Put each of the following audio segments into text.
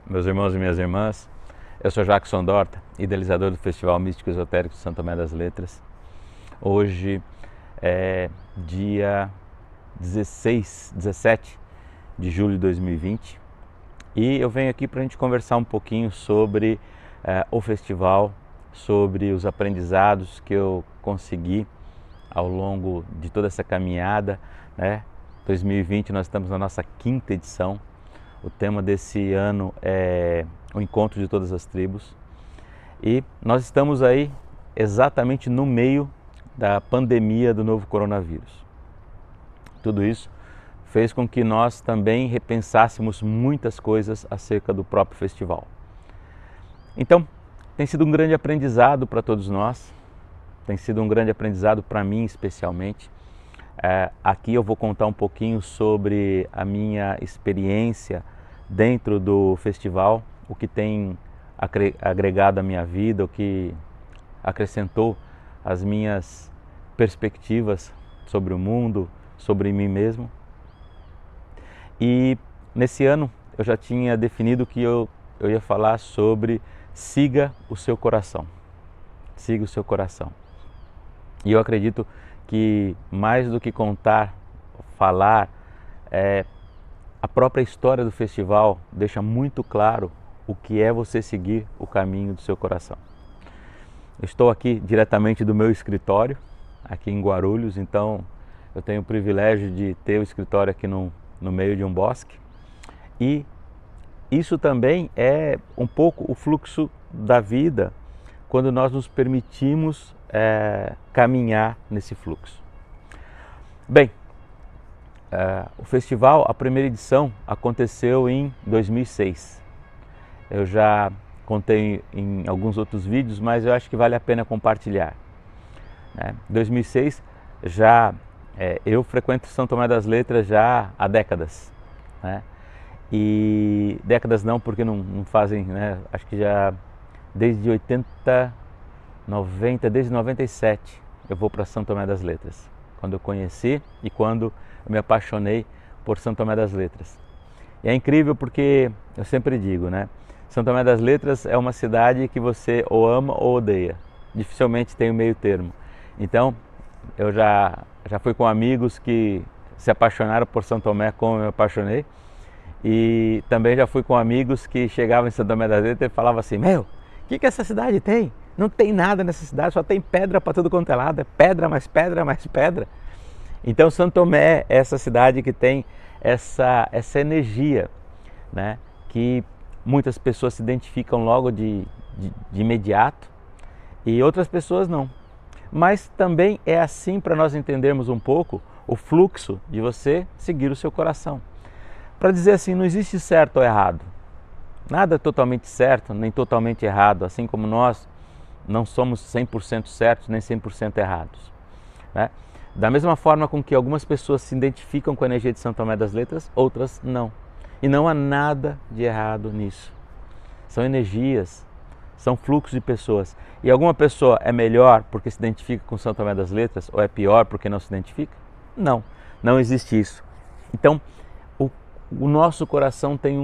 Meus irmãos e minhas irmãs, eu sou Jackson Dorta, idealizador do Festival Místico Esotérico de São Tomé das Letras. Hoje é dia 17 de julho de 2020 e eu venho aqui para a gente conversar um pouquinho sobre o festival, sobre os aprendizados que eu consegui ao longo de toda essa caminhada, né? 2020 nós estamos na nossa 5ª edição. O tema desse ano é o encontro de todas as tribos e nós estamos aí exatamente no meio da pandemia do novo coronavírus. Tudo isso fez com que nós também repensássemos muitas coisas acerca do próprio festival. Então, tem sido um grande aprendizado para todos nós, tem sido um grande aprendizado para mim especialmente. Aqui eu vou contar um pouquinho sobre a minha experiência dentro do festival, o que tem agregado à minha vida, o que acrescentou as minhas perspectivas sobre o mundo, sobre mim mesmo. E nesse ano eu já tinha definido que eu ia falar sobre siga o seu coração. Siga o seu coração. E eu acredito que mais do que contar, falar, a própria história do festival deixa muito claro o que é você seguir o caminho do seu coração. Eu estou aqui diretamente do meu escritório, aqui em Guarulhos, então eu tenho o privilégio de ter o escritório aqui no meio de um bosque. E isso também é um pouco o fluxo da vida, quando nós nos permitimos caminhar nesse fluxo. Bem, o festival, a primeira edição, aconteceu em 2006. Eu já contei em alguns outros vídeos, mas eu acho que vale a pena compartilhar. Em 2006, eu frequento São Tomé das Letras já há décadas. Né? E décadas não, porque não fazem, né? Acho que já desde desde 97 eu vou para São Tomé das Letras, quando eu conheci e quando eu me apaixonei por São Tomé das Letras. E é incrível porque eu sempre digo, né? São Tomé das Letras é uma cidade que você ou ama ou odeia, dificilmente tem o meio termo. Então eu já fui com amigos que se apaixonaram por São Tomé como eu me apaixonei, e também já fui com amigos que chegavam em São Tomé das Letras e falavam assim: meu, o que essa cidade tem? Não tem nada nessa cidade, só tem pedra para tudo quanto é lado, é pedra, mais pedra, mais pedra. Então São Tomé é essa cidade que tem essa energia, né? Que muitas pessoas se identificam logo de imediato e outras pessoas não. Mas também é assim para nós entendermos um pouco o fluxo de você seguir o seu coração. Para dizer assim, não existe certo ou errado. Nada é totalmente certo, nem totalmente errado, assim como nós não somos 100% certos, nem 100% errados. Né? Da mesma forma com que algumas pessoas se identificam com a energia de São Tomé das Letras, outras não. E não há nada de errado nisso. São energias, são fluxos de pessoas. E alguma pessoa é melhor porque se identifica com São Tomé das Letras, ou é pior porque não se identifica? Não, não existe isso. Então, o nosso coração tem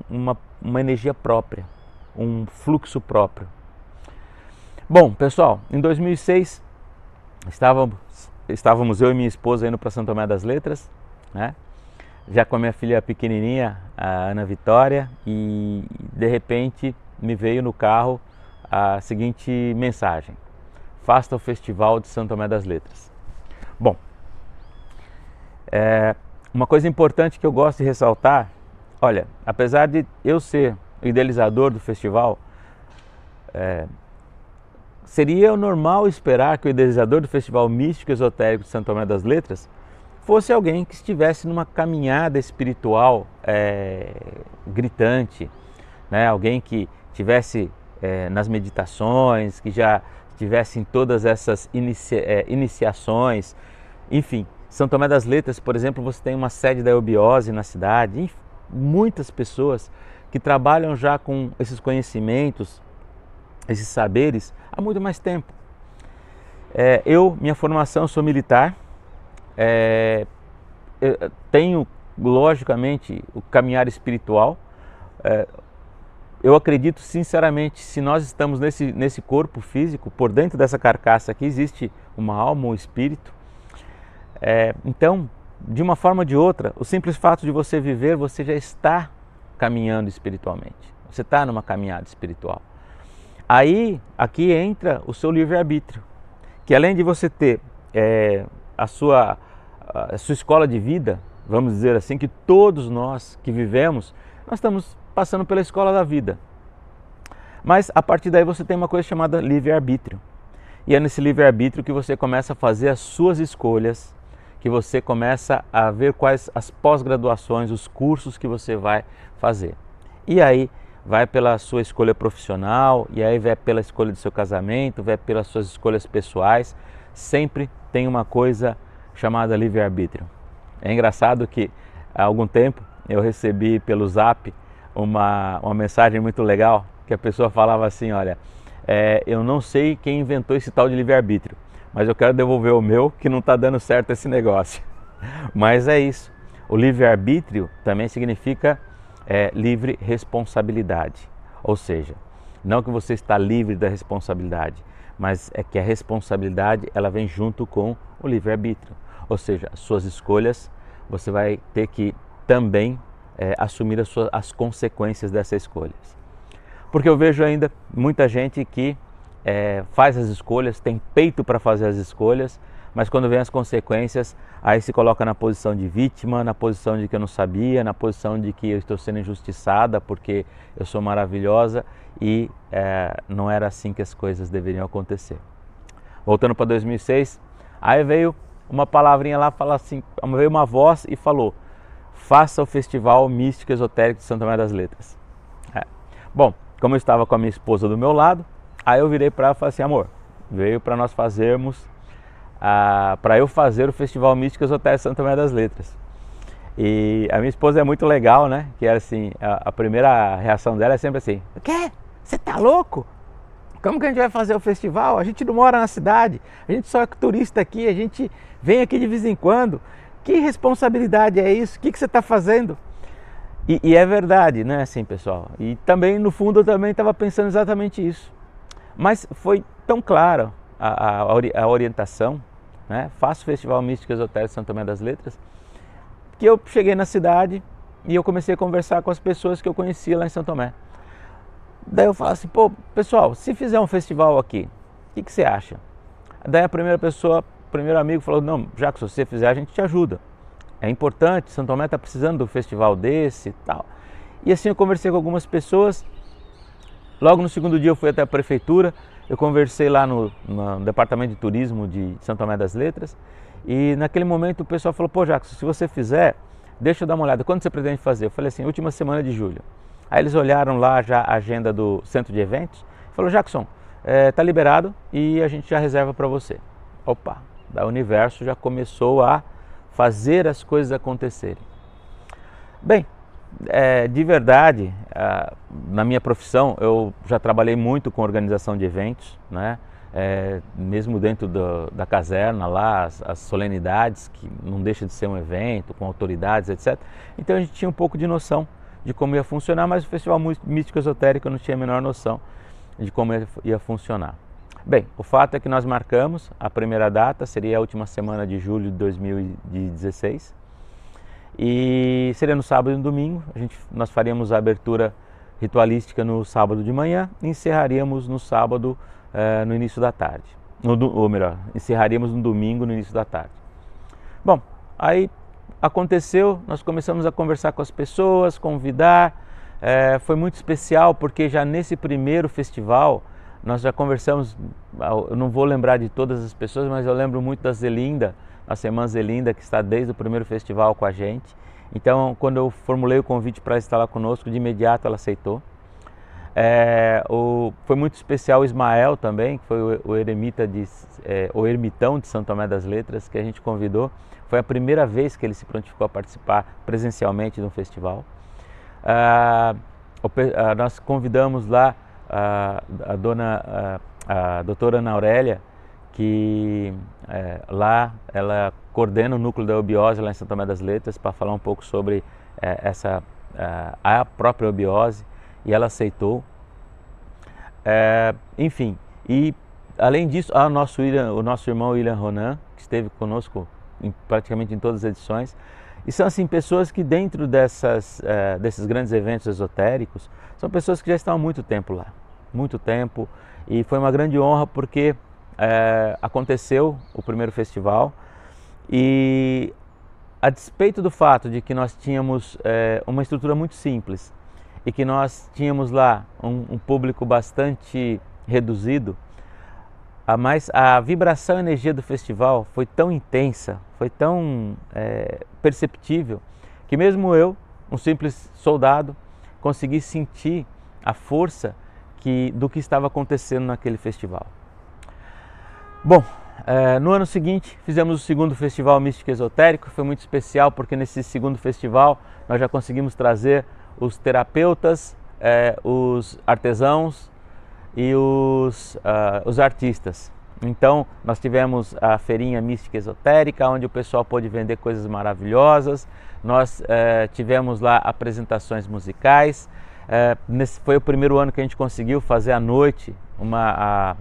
uma energia própria, um fluxo próprio. Bom, pessoal, em 2006 estávamos eu e minha esposa indo para São Tomé das Letras, né? Já com a minha filha pequenininha, a Ana Vitória, e de repente me veio no carro a seguinte mensagem: faça o Festival de São Tomé das Letras. Bom, uma coisa importante que eu gosto de ressaltar, olha, apesar de eu ser o idealizador do festival, seria normal esperar que o idealizador do Festival Místico Esotérico de São Tomé das Letras fosse alguém que estivesse numa caminhada espiritual gritante, né? Alguém que estivesse nas meditações, que já estivesse em todas essas iniciações, enfim. São Tomé das Letras, por exemplo, você tem uma sede da eubiose na cidade, muitas pessoas que trabalham já com esses conhecimentos, esses saberes, há muito mais tempo. Minha formação, sou militar, eu tenho logicamente o caminhar espiritual, eu acredito sinceramente, se nós estamos nesse corpo físico, por dentro dessa carcaça aqui existe uma alma, um espírito. Então, de uma forma ou de outra, o simples fato de você viver, você já está caminhando espiritualmente. Você está numa caminhada espiritual. Aí, aqui entra o seu livre-arbítrio, que além de você ter a sua escola de vida, vamos dizer assim, que todos nós que vivemos, nós estamos passando pela escola da vida. Mas a partir daí você tem uma coisa chamada livre-arbítrio. E é nesse livre-arbítrio que você começa a fazer as suas escolhas, que você começa a ver quais as pós-graduações, os cursos que você vai fazer. E aí vai pela sua escolha profissional, e aí vai pela escolha do seu casamento, vai pelas suas escolhas pessoais. Sempre tem uma coisa chamada livre-arbítrio. É engraçado que há algum tempo eu recebi pelo Zap uma mensagem muito legal, que a pessoa falava assim, olha, eu não sei quem inventou esse tal de livre-arbítrio, mas eu quero devolver o meu, que não está dando certo esse negócio. Mas é isso, o livre-arbítrio também significa livre responsabilidade, ou seja, não que você está livre da responsabilidade, mas é que a responsabilidade ela vem junto com o livre-arbítrio, ou seja, as suas escolhas, você vai ter que também assumir as consequências dessas escolhas. Porque eu vejo ainda muita gente que faz as escolhas, tem peito para fazer as escolhas, mas quando vem as consequências, aí se coloca na posição de vítima, na posição de que eu não sabia, na posição de que eu estou sendo injustiçada porque eu sou maravilhosa e não era assim que as coisas deveriam acontecer. Voltando para 2006, aí veio uma palavrinha lá, fala assim, veio uma voz e falou, faça o Festival Místico Esotérico de São Tomé das Letras. Bom, como eu estava com a minha esposa do meu lado, aí eu virei para ela e falei assim, amor, veio para nós fazermos, para eu fazer o Festival Místico Esotérico de São Tomé das Letras. E a minha esposa é muito legal, né? Que era assim, a primeira reação dela é sempre assim, o quê? Você tá louco? Como que a gente vai fazer o festival? A gente não mora na cidade, a gente só é turista aqui, a gente vem aqui de vez em quando. Que responsabilidade é isso? O que você está fazendo? E é verdade, né, assim, pessoal? E também, no fundo, eu também estava pensando exatamente isso. Mas foi tão claro a orientação, né? Faço o Festival Místico Esotérico de São Tomé das Letras, que eu cheguei na cidade e eu comecei a conversar com as pessoas que eu conhecia lá em São Tomé. Daí eu falo assim, pô, pessoal, se fizer um festival aqui, o que você acha? Daí a primeira pessoa, o primeiro amigo falou, não, já que se você fizer, a gente te ajuda. É importante, São Tomé está precisando de um festival desse e tal. E assim eu conversei com algumas pessoas. Logo no segundo dia eu fui até a prefeitura, eu conversei lá no departamento de turismo de São Tomé das Letras. E naquele momento o pessoal falou, pô, Jackson, se você fizer, deixa eu dar uma olhada, quando você pretende fazer? Eu falei assim, última semana de julho. Aí eles olharam lá já a agenda do centro de eventos, falou, Jackson, tá liberado e a gente já reserva para você. Opa, da Universo já começou a fazer as coisas acontecerem. Bem, de verdade, na minha profissão eu já trabalhei muito com organização de eventos, né? Mesmo dentro da caserna lá, as solenidades, que não deixa de ser um evento, com autoridades, etc. Então a gente tinha um pouco de noção de como ia funcionar, mas o Festival Místico Esotérico eu não tinha a menor noção de como ia funcionar. Bem, o fato é que nós marcamos, a primeira data seria a última semana de julho de 2016 e seria no sábado e no domingo. Nós faríamos a abertura ritualística no sábado de manhã e encerraríamos no sábado no início da tarde, ou melhor, encerraríamos no domingo no início da tarde. Bom, aí aconteceu, nós começamos a conversar com as pessoas, convidar, foi muito especial porque já nesse primeiro festival nós já conversamos, eu não vou lembrar de todas as pessoas, mas eu lembro muito da Zelinda, nossa irmã Zelinda, que está desde o primeiro festival com a gente. Então, quando eu formulei o convite para estar lá conosco, de imediato ela aceitou. Foi muito especial o Ismael também, que foi o ermitão de São Tomé das Letras, que a gente convidou. Foi a primeira vez que ele se prontificou a participar presencialmente de um festival. Nós convidamos lá a doutora Ana Aurélia, que lá ela coordena o núcleo da eubiose lá em São Tomé das Letras, para falar um pouco sobre essa a própria Eubiose, e ela aceitou. Enfim, e além disso, o nosso irmão William Ronan, que esteve conosco praticamente em todas as edições. E são assim pessoas que dentro desses grandes eventos esotéricos, são pessoas que já estão há muito tempo lá, muito tempo, e foi uma grande honra porque aconteceu o primeiro festival e a despeito do fato de que nós tínhamos uma estrutura muito simples e que nós tínhamos lá um público bastante reduzido, mas a vibração e a energia do festival foi tão intensa, foi tão perceptível, que mesmo eu, um simples soldado, consegui sentir a força do que estava acontecendo naquele festival. Bom, no ano seguinte fizemos o segundo Festival Místico Esotérico, foi muito especial porque nesse segundo festival nós já conseguimos trazer os terapeutas, os artesãos e os artistas. Então nós tivemos a feirinha mística esotérica, onde o pessoal pôde vender coisas maravilhosas, nós tivemos lá apresentações musicais, foi o primeiro ano que a gente conseguiu fazer à noite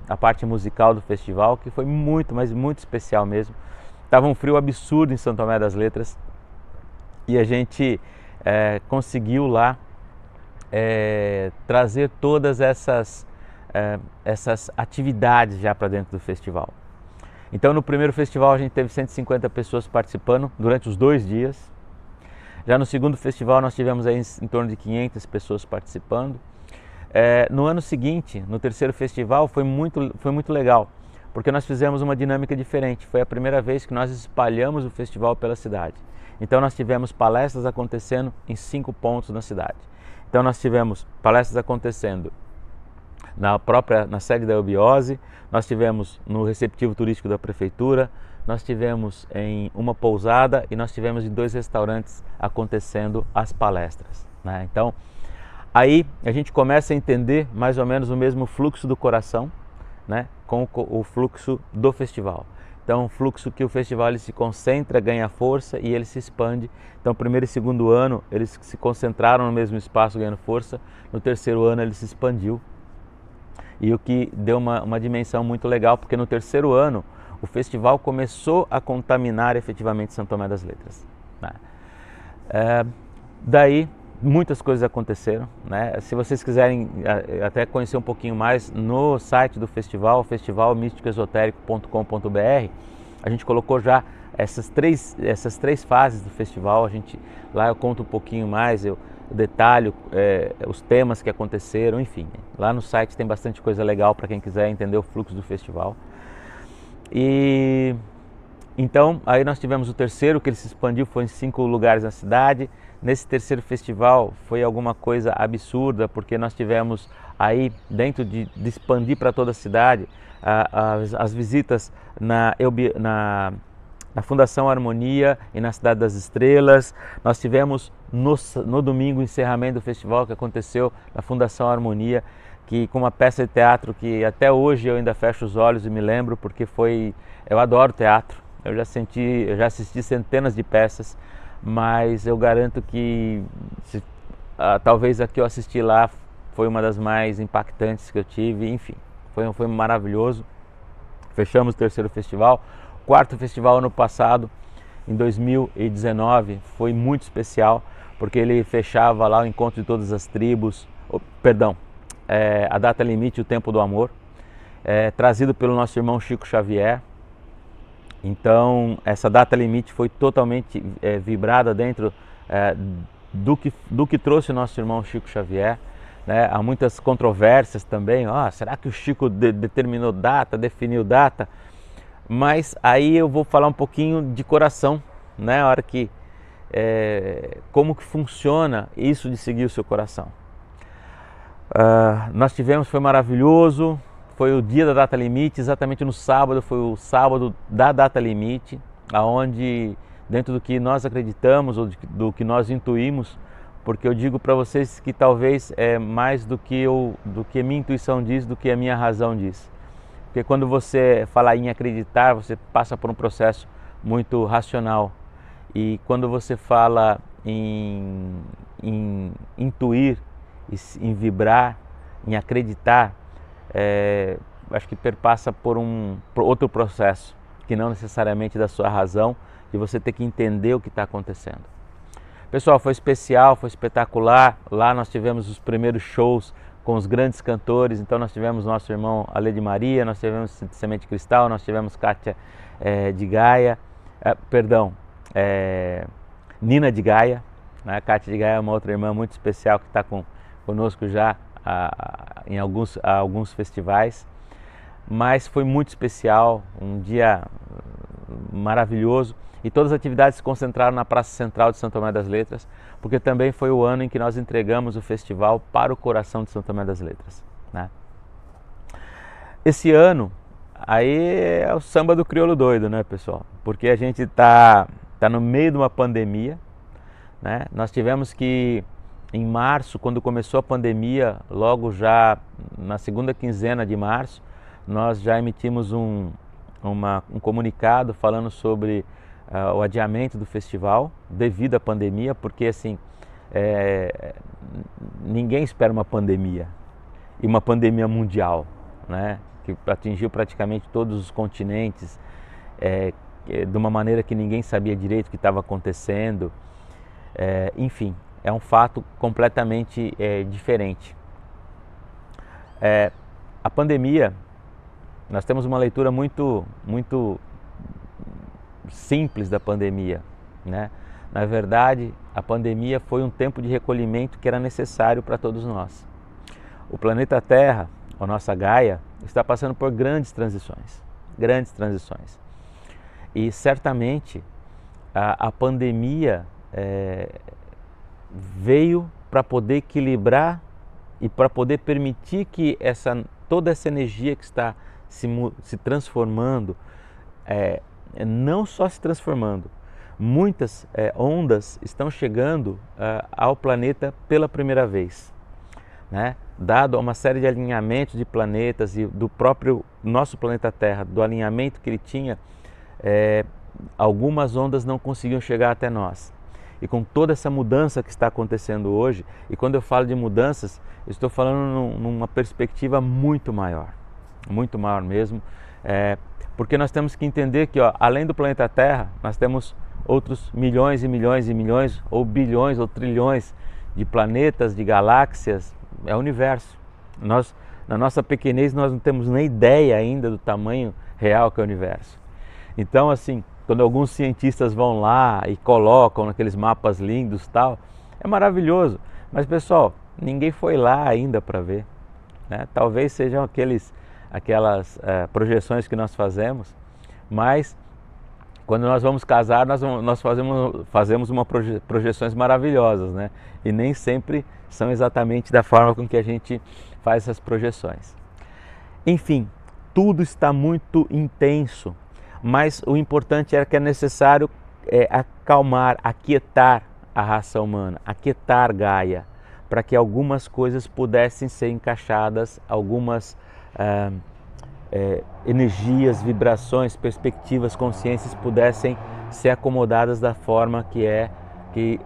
a parte musical do festival, que foi muito, mas muito especial mesmo. Estava um frio absurdo em São Tomé das Letras e a gente conseguiu lá trazer todas essas atividades já para dentro do festival. Então no primeiro festival a gente teve 150 pessoas participando durante os 2 dias. Já no segundo festival nós tivemos aí em torno de 500 pessoas participando. No ano seguinte, no terceiro festival, foi muito legal, porque nós fizemos uma dinâmica diferente. Foi a primeira vez que nós espalhamos o festival pela cidade. Então nós tivemos palestras acontecendo em 5 pontos na cidade. Então nós tivemos palestras acontecendo na sede da Eubiose, nós tivemos no receptivo turístico da prefeitura, nós tivemos em uma pousada e nós tivemos em 2 restaurantes acontecendo as palestras, né? Então, aí a gente começa a entender mais ou menos o mesmo fluxo do coração, né, com o fluxo do festival. Então, o fluxo que o festival ele se concentra, ganha força e ele se expande. Então, primeiro e segundo ano eles se concentraram no mesmo espaço ganhando força, no terceiro ano ele se expandiu. E o que deu uma dimensão muito legal, porque no terceiro ano o festival começou a contaminar efetivamente São Tomé das Letras, né? Daí muitas coisas aconteceram, né? Se vocês quiserem até conhecer um pouquinho mais no site do festival, festivalmísticoesotérico.com.br, a gente colocou já essas três fases do festival. Lá eu conto um pouquinho mais, eu detalho os temas que aconteceram, enfim. Lá no site tem bastante coisa legal para quem quiser entender o fluxo do festival. E então aí nós tivemos o terceiro, que ele se expandiu, foi em 5 lugares na cidade. Nesse terceiro festival foi alguma coisa absurda, porque nós tivemos aí, dentro de expandir para toda a cidade, as visitas na Fundação Harmonia e na Cidade das Estrelas. Nós tivemos no domingo o encerramento do festival, que aconteceu na Fundação Harmonia, que com uma peça de teatro que até hoje eu ainda fecho os olhos e me lembro, porque eu adoro teatro, eu já assisti centenas de peças, mas eu garanto que talvez a que eu assisti lá foi uma das mais impactantes que eu tive. Enfim, foi maravilhoso. Fechamos o terceiro festival. O quarto festival ano passado, em 2019, foi muito especial, porque ele fechava lá o encontro de todas as tribos, a data limite, o tempo do amor, trazido pelo nosso irmão Chico Xavier. Então essa data limite foi totalmente vibrada dentro do que trouxe o nosso irmão Chico Xavier, né? Há muitas controvérsias também, será que o Chico determinou data, definiu data? Mas aí eu vou falar um pouquinho de coração, né? A hora que como que funciona isso de seguir o seu coração. Nós tivemos, foi maravilhoso, foi o dia da data limite, exatamente no sábado, foi o sábado da data limite, aonde dentro do que nós acreditamos ou do que nós intuímos, porque eu digo para vocês que talvez é mais do que a minha intuição diz, do que a minha razão diz. Porque quando você fala em acreditar, você passa por um processo muito racional. E quando você fala em intuir, em vibrar, em acreditar, acho que perpassa por outro processo, que não necessariamente da sua razão, de você ter que entender o que está acontecendo. Pessoal, foi especial, foi espetacular. Lá nós tivemos os primeiros shows com os grandes cantores. Então nós tivemos nosso irmão Ale de Maria, nós tivemos Semente Cristal, nós tivemos Kátia de Gaia, Nina de Gaia. Né? Kátia de Gaia é uma outra irmã muito especial que está conosco já em alguns festivais. Mas foi muito especial, um dia maravilhoso. E todas as atividades se concentraram na Praça Central de São Tomé das Letras, porque também foi o ano em que nós entregamos o festival para o coração de São Tomé das Letras. Né? Esse ano, aí é o samba do crioulo doido, né, pessoal? Porque a gente tá no meio de uma pandemia, né? Nós tivemos que, em março, quando começou a pandemia, logo já na segunda quinzena de março, nós já emitimos um comunicado falando sobre o adiamento do festival devido à pandemia, porque assim, ninguém espera uma pandemia, e uma pandemia mundial, né, que atingiu praticamente todos os continentes, de uma maneira que ninguém sabia direito o que estava acontecendo, enfim, é um fato completamente diferente. A pandemia, nós temos uma leitura muito simples da pandemia, né? Na verdade, a pandemia foi um tempo de recolhimento que era necessário para todos nós. O planeta Terra, a nossa Gaia, está passando por grandes transições. E certamente a pandemia veio para poder equilibrar e para poder permitir que toda essa energia que está se transformando, não só se transformando, muitas ondas estão chegando ao planeta pela primeira vez, né? Dado uma série de alinhamentos de planetas e do próprio nosso planeta Terra, do alinhamento que ele tinha, algumas ondas não conseguiam chegar até nós. E com toda essa mudança que está acontecendo hoje, e quando eu falo de mudanças, eu estou falando numa perspectiva muito maior mesmo, porque nós temos que entender que, além do planeta Terra, nós temos outros milhões e milhões e milhões, ou bilhões ou trilhões de planetas, de galáxias, é o universo. Nós, na nossa pequenez, nós não temos nem ideia ainda do tamanho real que é o universo. Então, assim, quando alguns cientistas vão lá e colocam naqueles mapas lindos e tal, é maravilhoso. Mas, pessoal, ninguém foi lá ainda para ver, né? Talvez sejam aquelas projeções que nós fazemos, mas quando nós vamos casar, nós fazemos projeções maravilhosas, né? E nem sempre são exatamente da forma com que a gente faz essas projeções. Enfim, tudo está muito intenso, mas o importante é que é necessário acalmar, aquietar a raça humana, aquietar Gaia, para que algumas coisas pudessem ser encaixadas, algumas energias, vibrações, perspectivas, consciências pudessem ser acomodadas da forma que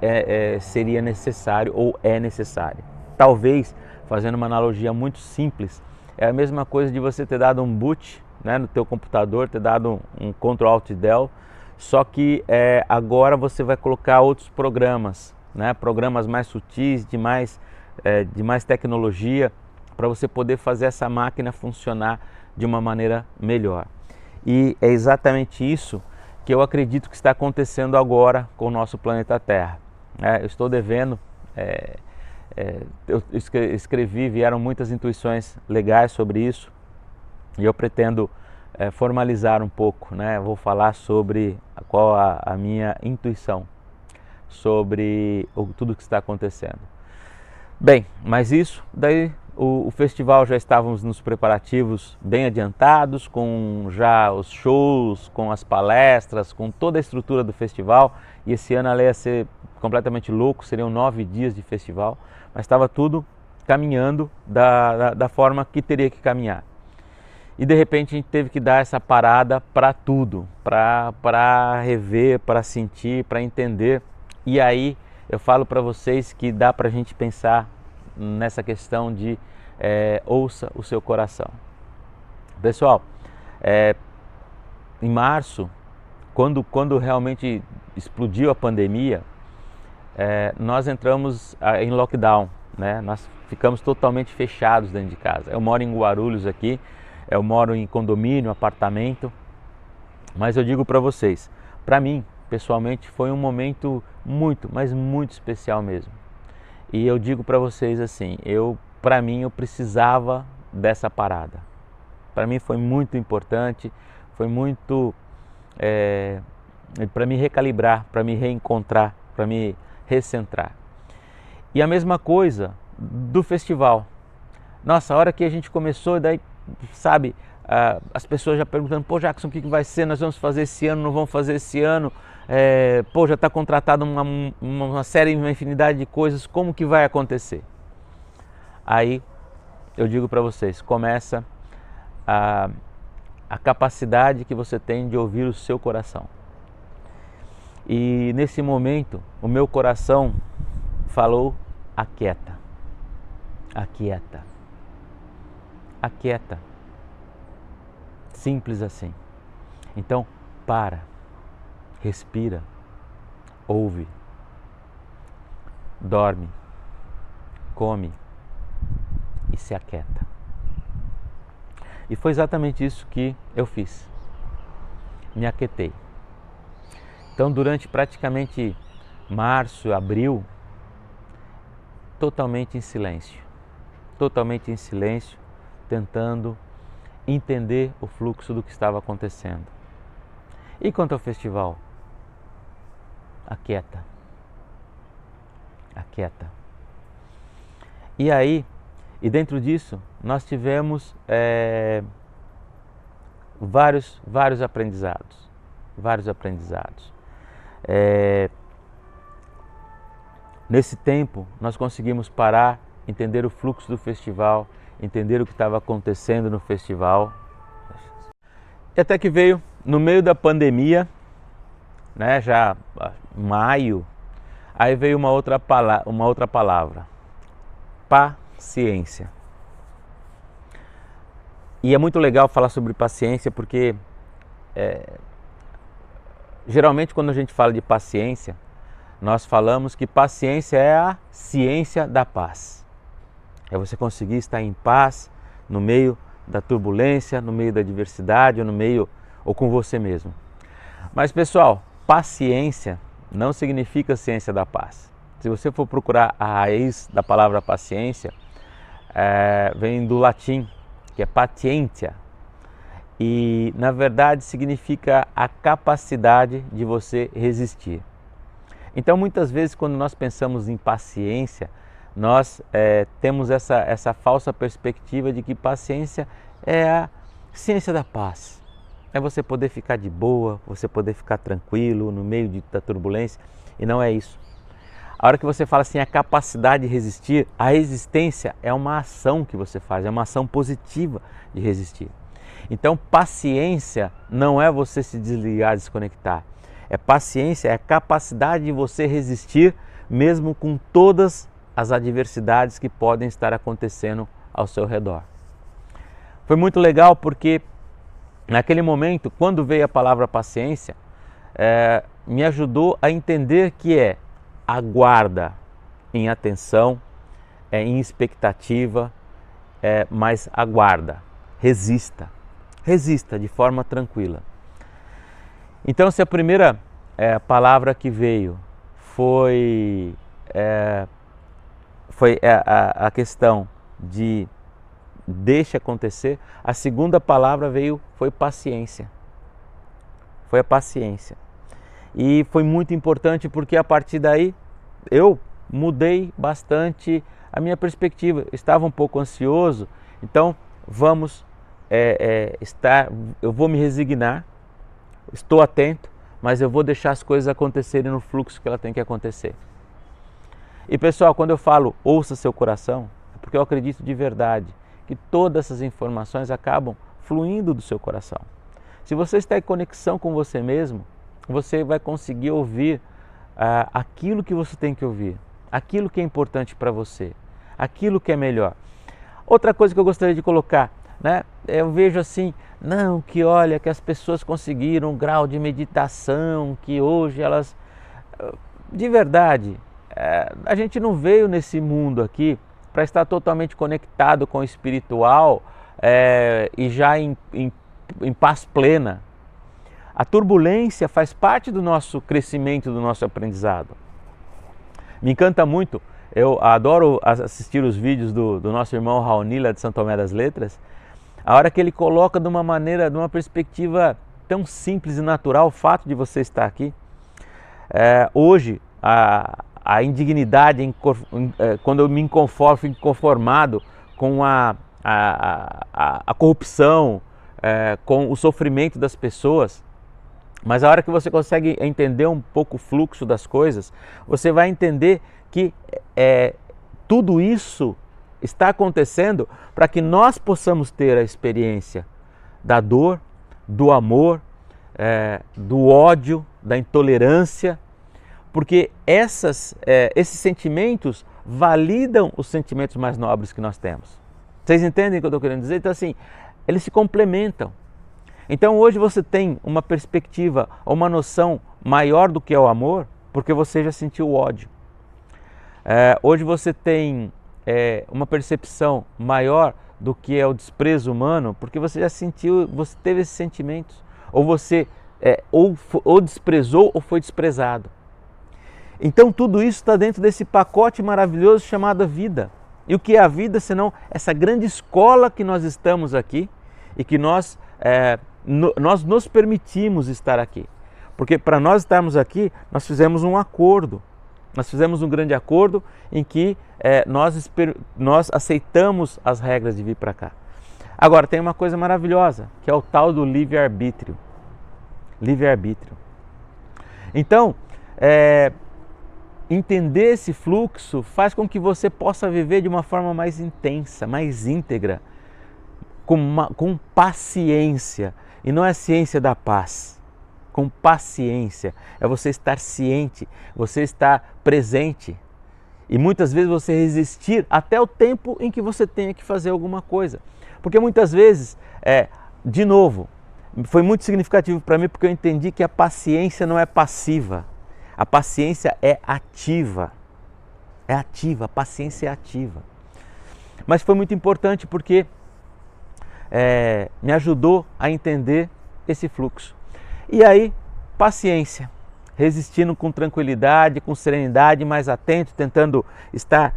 seria necessário ou é necessário. Talvez, fazendo uma analogia muito simples, é a mesma coisa de você ter dado um boot, né, no teu computador, ter dado um Ctrl Alt Del, só que agora você vai colocar outros programas, né, programas mais sutis, de mais tecnologia, para você poder fazer essa máquina funcionar de uma maneira melhor. E é exatamente isso que eu acredito que está acontecendo agora com o nosso planeta Terra. Eu estou devendo, eu escrevi, vieram muitas intuições legais sobre isso, e eu pretendo formalizar um pouco, né? Vou falar sobre qual a minha intuição sobre tudo que está acontecendo. Bem, mas isso daí o festival já estávamos nos preparativos bem adiantados, com já os shows, com as palestras, com toda a estrutura do festival, e esse ano ela ia ser completamente louco, seriam 9 dias de festival, mas estava tudo caminhando da forma que teria que caminhar. E de repente a gente teve que dar essa parada para tudo, para rever, para sentir, para entender. E aí eu falo para vocês que dá para a gente pensar nessa questão de ouça o seu coração. Pessoal, em março, quando realmente explodiu a pandemia, nós entramos em lockdown, né? Nós ficamos totalmente fechados dentro de casa. Eu moro em Guarulhos aqui, eu moro em condomínio, apartamento, mas eu digo para vocês, para mim, pessoalmente, foi um momento muito, mas muito especial mesmo. E eu digo para vocês assim, para mim, eu precisava dessa parada. Para mim foi muito importante, foi muito para me recalibrar, para me reencontrar, para me recentrar. E a mesma coisa do festival. Nossa, a hora que a gente começou, daí, sabe, as pessoas já perguntando, pô, Jackson, o que vai ser? Nós vamos fazer esse ano, não vamos fazer esse ano? Pô, já está contratado uma série, uma infinidade de coisas, como que vai acontecer? Aí, eu digo para vocês, começa a capacidade que você tem de ouvir o seu coração. E nesse momento, o meu coração falou, aquieta, aquieta, aquieta. Simples assim. Então, para, respira, ouve, dorme, come e se aquieta. E foi exatamente isso que eu fiz. Me aquietei. Então, durante praticamente março, abril, totalmente em silêncio, tentando entender o fluxo do que estava acontecendo. E quanto ao festival? Aquieta. Aquieta. E aí, e dentro disso, nós tivemos vários aprendizados. Nesse tempo, nós conseguimos parar, entender o fluxo do festival, entender o que estava acontecendo no festival. E até que veio, no meio da pandemia, né, já maio, aí veio uma outra palavra, paciência. E é muito legal falar sobre paciência porque geralmente quando a gente fala de paciência, nós falamos que paciência é a ciência da paz. É você conseguir estar em paz no meio da turbulência, no meio da adversidade, ou com você mesmo. Mas pessoal, paciência não significa ciência da paz. Se você for procurar a raiz da palavra paciência, vem do latim, que é patientia. E na verdade significa a capacidade de você resistir. Então muitas vezes quando nós pensamos em paciência, nós temos essa falsa perspectiva de que paciência é a ciência da paz. É você poder ficar de boa, você poder ficar tranquilo no meio da turbulência, e não é isso. A hora que você fala assim, a capacidade de resistir, a resistência é uma ação que você faz, é uma ação positiva de resistir. Então paciência não é você se desligar, desconectar. Paciência é a capacidade de você resistir mesmo com todas as adversidades que podem estar acontecendo ao seu redor. Foi muito legal porque naquele momento, quando veio a palavra paciência, me ajudou a entender que aguarda em atenção, em expectativa, mas aguarda, resista de forma tranquila. Então, se a primeira palavra que veio foi a questão de deixe acontecer, a segunda palavra foi paciência. Foi a paciência. E foi muito importante porque a partir daí eu mudei bastante a minha perspectiva. Eu estava um pouco ansioso, então eu vou me resignar, estou atento, mas eu vou deixar as coisas acontecerem no fluxo que ela tem que acontecer. E pessoal, quando eu falo ouça seu coração, é porque eu acredito de verdade que todas essas informações acabam fluindo do seu coração. Se você está em conexão com você mesmo, você vai conseguir ouvir aquilo que você tem que ouvir, aquilo que é importante para você, aquilo que é melhor. Outra coisa que eu gostaria de colocar, né? Eu vejo assim, não, que olha, que as pessoas conseguiram um grau de meditação, que hoje elas... De verdade, a gente não veio nesse mundo aqui para estar totalmente conectado com o espiritual e já em paz plena. A turbulência faz parte do nosso crescimento, do nosso aprendizado. Me encanta muito, eu adoro assistir os vídeos do nosso irmão Raoni, lá de São Tomé das Letras, a hora que ele coloca de uma maneira, de uma perspectiva tão simples e natural o fato de você estar aqui. Hoje, a indignidade, quando eu me conformo, fico conformado com a corrupção, com o sofrimento das pessoas, mas a hora que você consegue entender um pouco o fluxo das coisas, você vai entender que tudo isso está acontecendo para que nós possamos ter a experiência da dor, do amor, do ódio, da intolerância, porque esses sentimentos validam os sentimentos mais nobres que nós temos. Vocês entendem o que eu estou querendo dizer? Então assim, eles se complementam. Então hoje você tem uma perspectiva, uma noção maior do que é o amor, porque você já sentiu o ódio. Hoje você tem uma percepção maior do que é o desprezo humano, porque você já sentiu, você teve esses sentimentos. Ou você ou desprezou ou foi desprezado. Então tudo isso está dentro desse pacote maravilhoso chamado vida. E o que é a vida senão essa grande escola que nós estamos aqui e que nós nos permitimos estar aqui. Porque para nós estarmos aqui, nós fizemos um acordo. Nós fizemos um grande acordo em que nós aceitamos as regras de vir para cá. Agora, tem uma coisa maravilhosa, que é o tal do livre-arbítrio. Livre-arbítrio. Então, entender esse fluxo faz com que você possa viver de uma forma mais intensa, mais íntegra, com paciência. E não é a ciência da paz. Com paciência. É você estar ciente, você estar presente. E muitas vezes você resistir até o tempo em que você tenha que fazer alguma coisa. Porque muitas vezes, de novo, foi muito significativo para mim porque eu entendi que a paciência não é passiva. A paciência é ativa. É ativa, a paciência é ativa. Mas foi muito importante porque me ajudou a entender esse fluxo. E aí, paciência, resistindo com tranquilidade, com serenidade, mais atento, tentando estar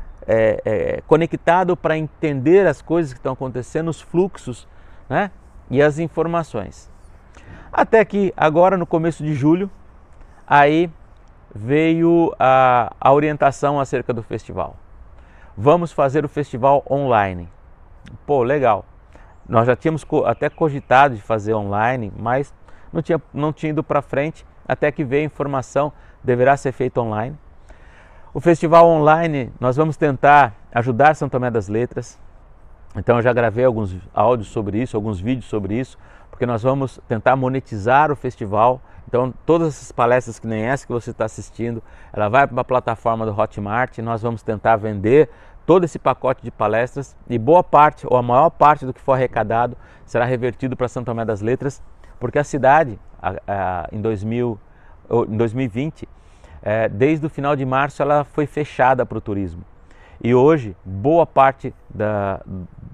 conectado para entender as coisas que estão acontecendo, os fluxos, né? E as informações. Até que agora, no começo de julho, aí veio a orientação acerca do festival. Vamos fazer o festival online. Pô, legal. Nós já tínhamos até cogitado de fazer online, mas não tinha ido para frente, até que veio a informação, deverá ser feito online. O festival online, nós vamos tentar ajudar São Tomé das Letras. Então eu já gravei alguns áudios sobre isso, alguns vídeos sobre isso, porque nós vamos tentar monetizar o festival. Então todas essas palestras que nem essa que você está assistindo, ela vai para a plataforma do Hotmart e nós vamos tentar vender todo esse pacote de palestras e boa parte, ou a maior parte do que for arrecadado, será revertido para São Tomé das Letras, porque a cidade, em 2020, desde o final de março, ela foi fechada para o turismo. E hoje, boa parte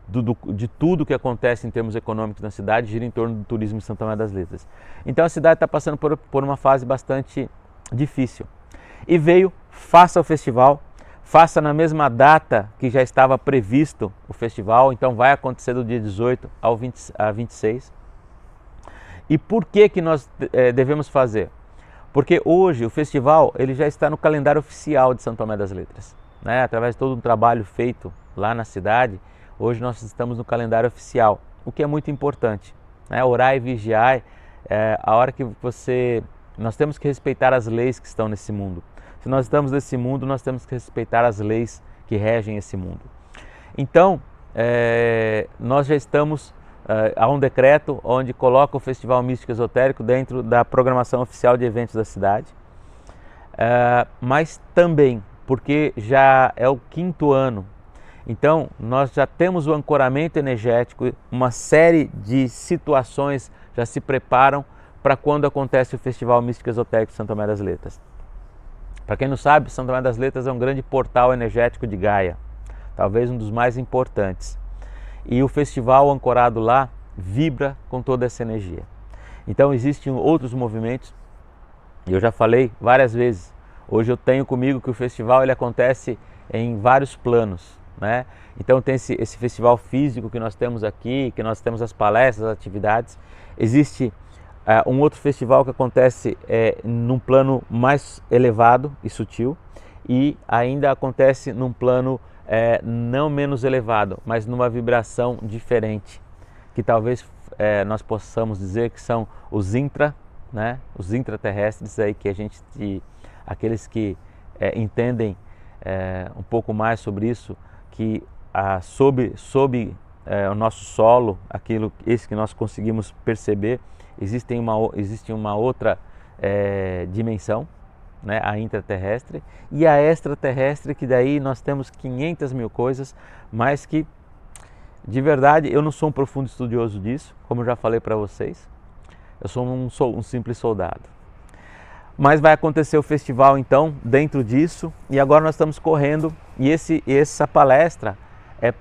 de tudo que acontece em termos econômicos na cidade gira em torno do turismo em São Tomé das Letras. Então a cidade está passando por uma fase bastante difícil. E veio, faça o festival, faça na mesma data que já estava previsto o festival, então vai acontecer do dia 18 a 26. E por que nós devemos fazer? Porque hoje o festival ele já está no calendário oficial de São Tomé das Letras. Né? Através de todo um trabalho feito lá na cidade, hoje nós estamos no calendário oficial, o que é muito importante. Né? Orar e vigiar, a hora que nós temos que respeitar as leis que estão nesse mundo. Se nós estamos nesse mundo, nós temos que respeitar as leis que regem esse mundo. Então, nós já estamos... há um decreto onde coloca o Festival Místico Esotérico dentro da programação oficial de eventos da cidade. mas também porque já é o 5º ano. Então, nós já temos o ancoramento energético, uma série de situações já se preparam para quando acontece o Festival Místico Esotérico de São Tomé das Letras. Para quem não sabe, São Tomé das Letras é um grande portal energético de Gaia, talvez um dos mais importantes. E o festival ancorado lá vibra com toda essa energia. Então existem outros movimentos, e eu já falei várias vezes, hoje eu tenho comigo que o festival ele acontece em vários planos, né? Então tem esse festival físico que nós temos aqui, que nós temos as palestras, as atividades. Existe um outro festival que acontece num plano mais elevado e sutil, e ainda acontece num plano não menos elevado, mas numa vibração diferente, que talvez nós possamos dizer que são os né? Os intraterrestres aí que aqueles que entendem um pouco mais sobre isso, que sob o nosso solo, esse que nós conseguimos perceber, existe uma outra dimensão, né, a intraterrestre, e a extraterrestre, que daí nós temos 500 mil coisas, mas que, de verdade, eu não sou um profundo estudioso disso, como eu já falei para vocês, eu sou um simples soldado. Mas vai acontecer o festival então, dentro disso, e agora nós estamos correndo, e essa palestra é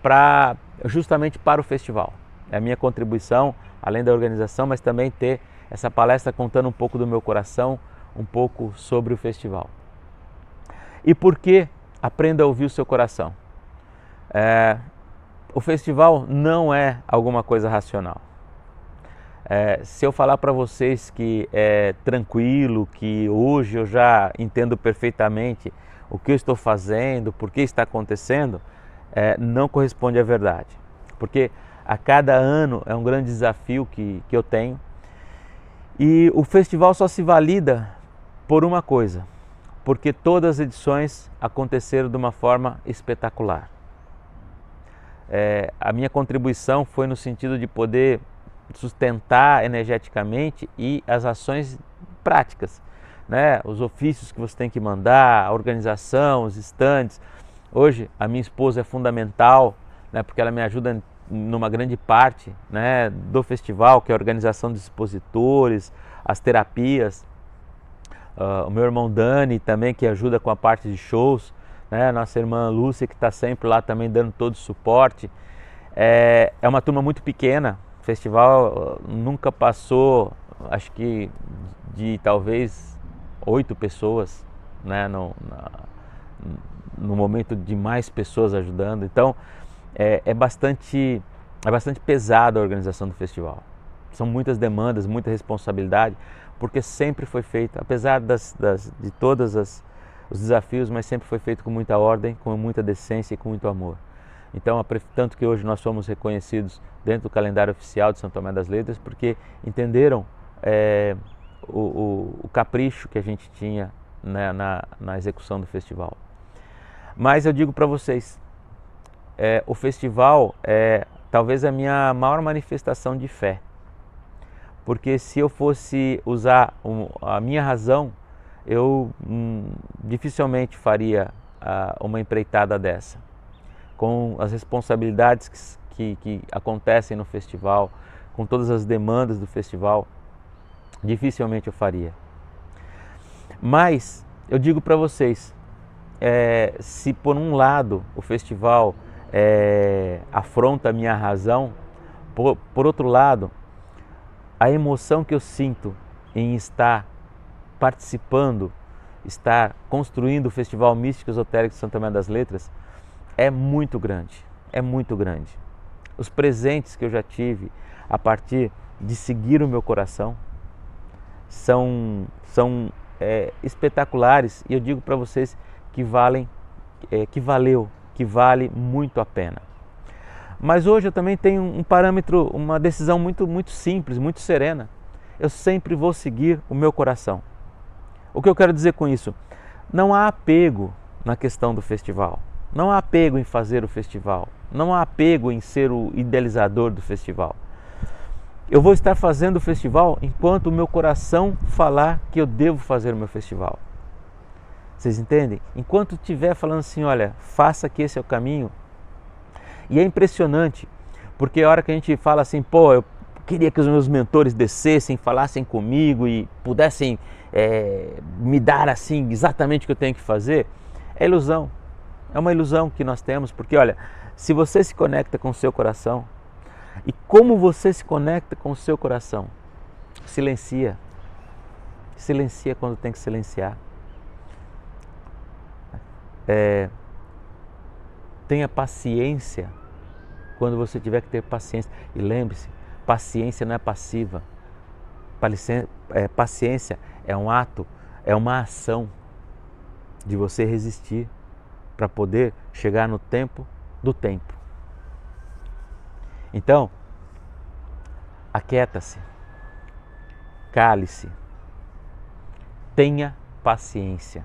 justamente para o festival. É a minha contribuição, além da organização, mas também ter essa palestra contando um pouco do meu coração, um pouco sobre o festival. E por que aprenda a ouvir o seu coração? O festival não é alguma coisa racional. Se eu falar para vocês que é tranquilo, que hoje eu já entendo perfeitamente o que eu estou fazendo, por que está acontecendo, não corresponde à verdade. Porque a cada ano é um grande desafio que eu tenho, e o festival só se valida por uma coisa, porque todas as edições aconteceram de uma forma espetacular. A minha contribuição foi no sentido de poder sustentar energeticamente e as ações práticas, né? Os ofícios que você tem que mandar, a organização, os estandes. Hoje a minha esposa é fundamental, né, porque ela me ajuda numa grande parte, né, do festival, que é a organização dos expositores, as terapias. O meu irmão Dani também, que ajuda com a parte de shows, né? Nossa irmã Lúcia, que está sempre lá também dando todo o suporte. É uma turma muito pequena, o festival nunca passou, acho que de talvez 8 pessoas, né? No momento de mais pessoas ajudando. Então é bastante pesada a organização do festival. São muitas demandas, muita responsabilidade, porque sempre foi feito, apesar de todos os desafios, mas sempre foi feito com muita ordem, com muita decência e com muito amor. Então, tanto que hoje nós somos reconhecidos dentro do calendário oficial de São Tomé das Letras, porque entenderam o capricho que a gente tinha, né, na execução do festival. Mas eu digo para vocês, o festival é talvez a minha maior manifestação de fé. Porque se eu fosse usar a minha razão, eu dificilmente faria uma empreitada dessa. Com as responsabilidades que acontecem no festival, com todas as demandas do festival, dificilmente eu faria. Mas eu digo para vocês, se por um lado o festival afronta a minha razão, por outro lado, a emoção que eu sinto em estar participando, estar construindo o Festival Místico Esotérico de São Tomé das Letras é muito grande, é muito grande. Os presentes que eu já tive a partir de seguir o meu coração são espetaculares, e eu digo para vocês que vale muito a pena. Mas hoje eu também tenho um parâmetro, uma decisão muito, muito simples, muito serena. Eu sempre vou seguir o meu coração. O que eu quero dizer com isso? Não há apego na questão do festival. Não há apego em fazer o festival. Não há apego em ser o idealizador do festival. Eu vou estar fazendo o festival enquanto o meu coração falar que eu devo fazer o meu festival. Vocês entendem? Enquanto estiver falando assim, olha, faça que esse é o caminho. E é impressionante, porque a hora que a gente fala assim, pô, eu queria que os meus mentores descessem, falassem comigo e pudessem me dar assim exatamente o que eu tenho que fazer, é ilusão. É uma ilusão que nós temos, porque olha, se você se conecta com o seu coração, e como você se conecta com o seu coração? Silencia. Silencia quando tem que silenciar. Tenha paciência quando você tiver que ter paciência. E lembre-se, paciência não é passiva. Paciência é um ato, é uma ação de você resistir para poder chegar no tempo do tempo. Então, aquieta-se, cale-se, tenha paciência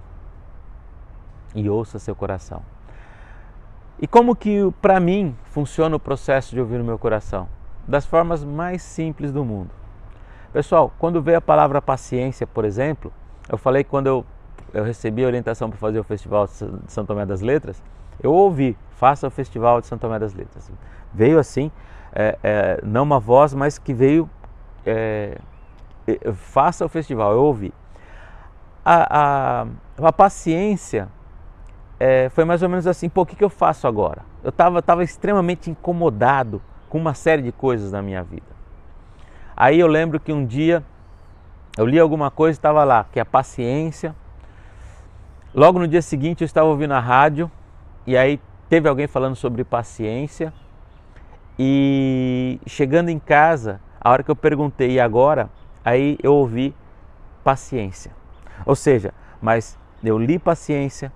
e ouça seu coração. E como que para mim funciona o processo de ouvir o meu coração? Das formas mais simples do mundo. Pessoal, quando veio a palavra paciência, por exemplo, eu falei que quando eu recebi a orientação para fazer o Festival de São Tomé das Letras, eu ouvi, faça o Festival de São Tomé das Letras. Veio assim, não uma voz, mas que veio, faça o festival, eu ouvi. A paciência foi mais ou menos assim, pô, o que eu faço agora? Eu estava extremamente incomodado com uma série de coisas na minha vida. Aí eu lembro que um dia eu li alguma coisa e estava lá, que é a paciência. Logo no dia seguinte eu estava ouvindo a rádio e aí teve alguém falando sobre paciência. E chegando em casa, a hora que eu perguntei, e agora? Aí eu ouvi paciência. Ou seja, mas eu li paciência,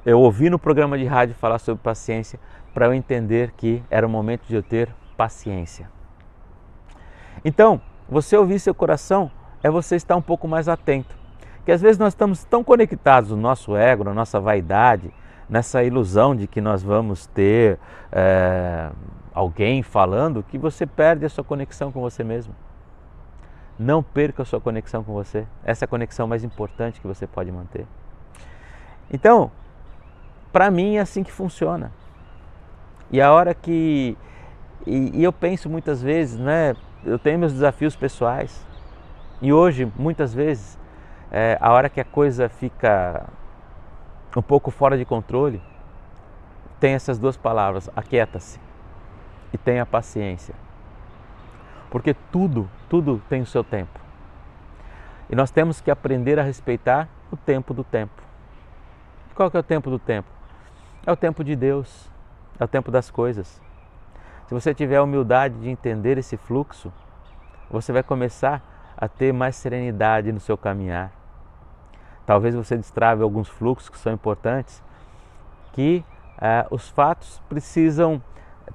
eu ouvi no programa de rádio falar sobre paciência, para eu entender que era o momento de eu ter paciência. Então, você ouvir seu coração é você estar um pouco mais atento. Porque às vezes nós estamos tão conectados no nosso ego, na nossa vaidade, nessa ilusão de que nós vamos ter alguém falando, que você perde a sua conexão com você mesmo. Não perca a sua conexão com você. Essa é a conexão mais importante que você pode manter. Então, para mim é assim que funciona. E a hora que... E eu penso muitas vezes, né? Eu tenho meus desafios pessoais. E hoje, muitas vezes, a hora que a coisa fica um pouco fora de controle, tem essas duas palavras, aquieta-se e tenha paciência. Porque tudo tem o seu tempo. E nós temos que aprender a respeitar o tempo do tempo. Qual que é o tempo do tempo? É o tempo de Deus, é o tempo das coisas. Se você tiver a humildade de entender esse fluxo, você vai começar a ter mais serenidade no seu caminhar. Talvez você destrave alguns fluxos que são importantes, que os fatos precisam,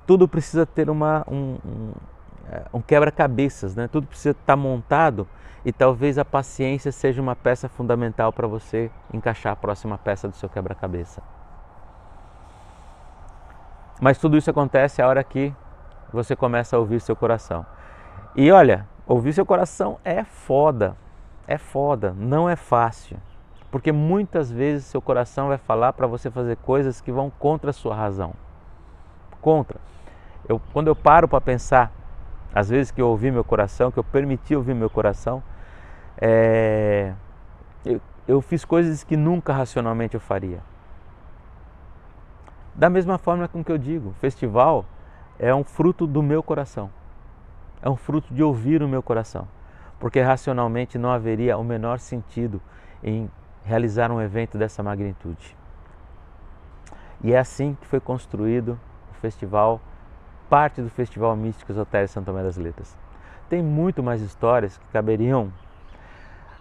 tudo precisa ter um quebra-cabeças, né? Tudo precisa estar montado e talvez a paciência seja uma peça fundamental para você encaixar a próxima peça do seu quebra-cabeça. Mas tudo isso acontece a hora que você começa a ouvir seu coração. E olha, ouvir seu coração é foda, não é fácil. Porque muitas vezes seu coração vai falar para você fazer coisas que vão contra a sua razão. Contra. Quando eu paro para pensar, às vezes que eu ouvi meu coração, que eu permiti ouvir meu coração, eu fiz coisas que nunca racionalmente eu faria. Da mesma forma com que eu digo, o festival é um fruto do meu coração. É um fruto de ouvir o meu coração. Porque racionalmente não haveria o menor sentido em realizar um evento dessa magnitude. E é assim que foi construído o festival, parte do Festival Místico Esotérico São Tomé das Letras. Tem muito mais histórias que caberiam,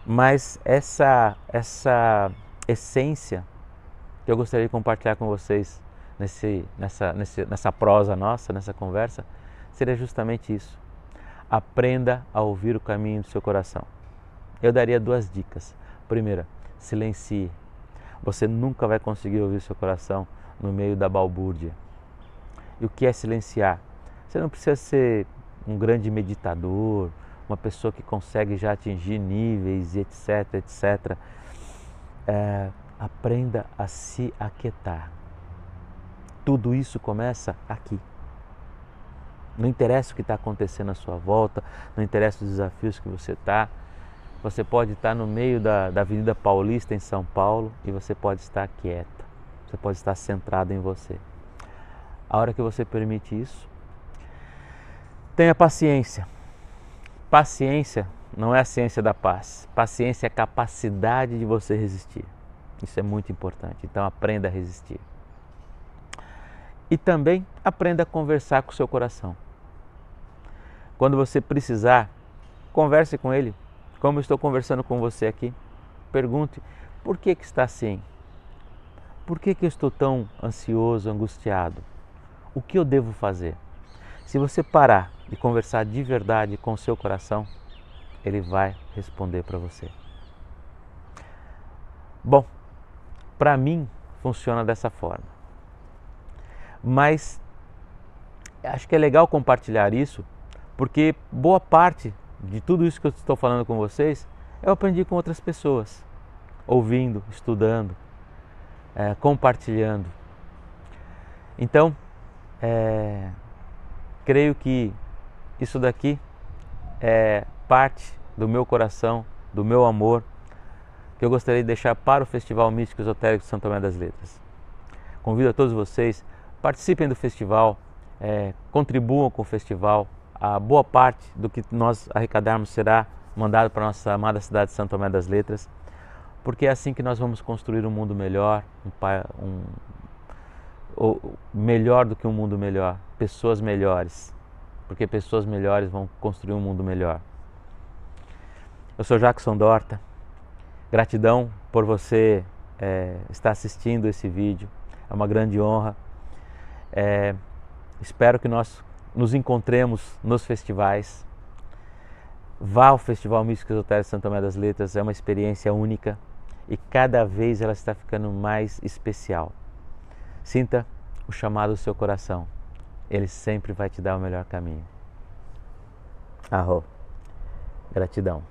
mas essa essência que eu gostaria de compartilhar com vocês nessa prosa nossa, nessa conversa, seria justamente isso. Aprenda a ouvir o caminho do seu coração. Eu daria 2 dicas. Primeira, silencie. Você nunca vai conseguir ouvir o seu coração no meio da balbúrdia. E o que é silenciar? Você não precisa ser um grande meditador, uma pessoa que consegue já atingir níveis, etc, etc. aprenda a se aquietar. Tudo isso começa aqui. Não interessa o que está acontecendo à sua volta, não interessa os desafios que você está. Você pode estar no meio da Avenida Paulista em São Paulo e você pode estar quieta. Você pode estar centrado em você. A hora que você permite isso, tenha paciência. Paciência não é a ciência da paz. Paciência é a capacidade de você resistir. Isso é muito importante. Então aprenda a resistir. E também aprenda a conversar com o seu coração. Quando você precisar, converse com ele, como eu estou conversando com você aqui. Pergunte, por que está assim? Por que eu estou tão ansioso, angustiado? O que eu devo fazer? Se você parar e conversar de verdade com o seu coração, ele vai responder para você. Bom, para mim funciona dessa forma. Mas acho que é legal compartilhar isso, porque boa parte de tudo isso que eu estou falando com vocês, eu aprendi com outras pessoas, ouvindo, estudando, compartilhando. Então, creio que isso daqui é parte do meu coração, do meu amor, que eu gostaria de deixar para o Festival Místico Esotérico de São Tomé das Letras. Convido a todos vocês, participem do festival, contribuam com o festival. A boa parte do que nós arrecadarmos será mandado para a nossa amada cidade de São Tomé das Letras, porque é assim que nós vamos construir um mundo melhor, melhor do que um mundo melhor, pessoas melhores, porque pessoas melhores vão construir um mundo melhor. Eu sou Jackson Dorta, gratidão por você estar assistindo esse vídeo, é uma grande honra. Espero que nós nos encontremos nos festivais. Vá ao Festival Místico Esotérico de São Tomé das Letras, é uma experiência única e cada vez ela está ficando mais especial. Sinta o chamado do seu coração, ele sempre vai te dar o melhor caminho. Arro, gratidão.